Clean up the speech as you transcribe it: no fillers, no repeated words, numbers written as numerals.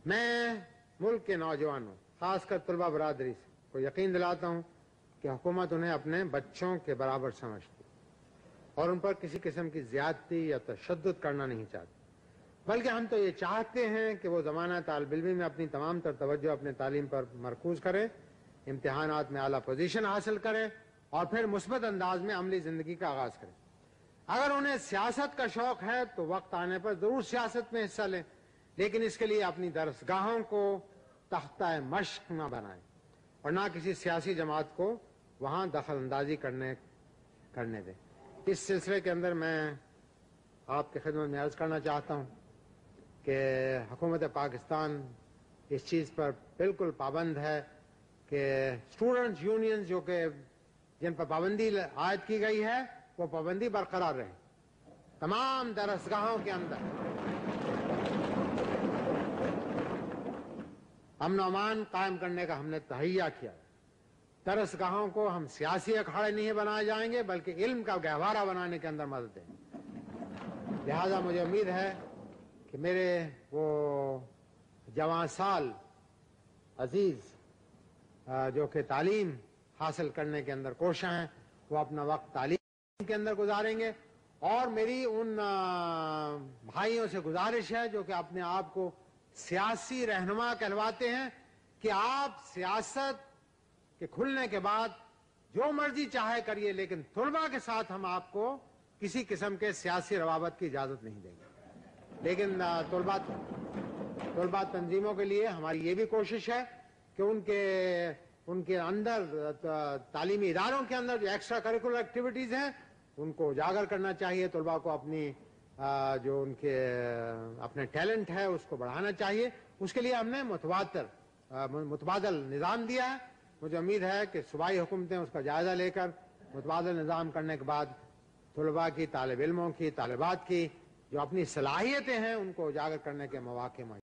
میں ملک کے نوجوانوں خاص کر طلبہ برادری سے کو یقین دلاتا ہوں کہ حکومت انہیں اپنے بچوں کے برابر سمجھتی اور ان پر کسی قسم کی زیادتی یا تشدد کرنا نہیں چاہتی، بلکہ ہم تو یہ چاہتے ہیں کہ وہ زمانہ طالب علمی میں اپنی تمام تر توجہ اپنے تعلیم پر مرکوز کرے، امتحانات میں اعلیٰ پوزیشن حاصل کرے اور پھر مثبت انداز میں عملی زندگی کا آغاز کرے۔ اگر انہیں سیاست کا شوق ہے تو وقت آنے پر ضرور سیاست میں حصہ لیں، لیکن اس کے لیے اپنی درسگاہوں کو تختہ مشق نہ بنائیں اور نہ کسی سیاسی جماعت کو وہاں دخل اندازی کرنے دیں۔ اس سلسلے کے اندر میں آپ کی خدمت میں عرض کرنا چاہتا ہوں کہ حکومت پاکستان اس چیز پر بالکل پابند ہے کہ اسٹوڈنٹس یونینز جو کہ جن پر پابندی عائد کی گئی ہے وہ پابندی برقرار رہے، تمام درسگاہوں کے اندر امن و امان قائم کرنے کا ہم نے تہیہ کیا۔ درسگاہوں کو ہم سیاسی اکھاڑے نہیں بنائے جائیں گے بلکہ علم کا گہوارہ بنانے کے اندر مدد دیں گے۔ لہذا مجھے امید ہے کہ میرے وہ جوان سال عزیز جو کہ تعلیم حاصل کرنے کے اندر کوشاں ہیں وہ اپنا وقت تعلیم کے اندر گزاریں گے، اور میری ان بھائیوں سے گزارش ہے جو کہ اپنے آپ کو سیاسی رہنما کہلواتے ہیں کہ آپ سیاست کے کھلنے کے بعد جو مرضی چاہے کریے، لیکن طلباء کے ساتھ ہم آپ کو کسی قسم کے سیاسی روابط کی اجازت نہیں دیں گے۔ لیکن طلباء تنظیموں کے لیے ہماری یہ بھی کوشش ہے کہ ان کے اندر تعلیمی اداروں کے اندر جو ایکسٹرا کریکولر ایکٹیویٹیز ہیں ان کو اجاگر کرنا چاہیے، طلباء کو اپنی جو ان کے اپنے ٹیلنٹ ہے اس کو بڑھانا چاہیے۔ اس کے لیے ہم نے متبادل نظام دیا ہے۔ مجھے امید ہے کہ صوبائی حکومتیں اس کا جائزہ لے کر متبادل نظام کرنے کے بعد طلباء کی، طالب علموں کی، طالبات کی جو اپنی صلاحیتیں ہیں ان کو اجاگر کرنے کے مواقع موجود ہیں۔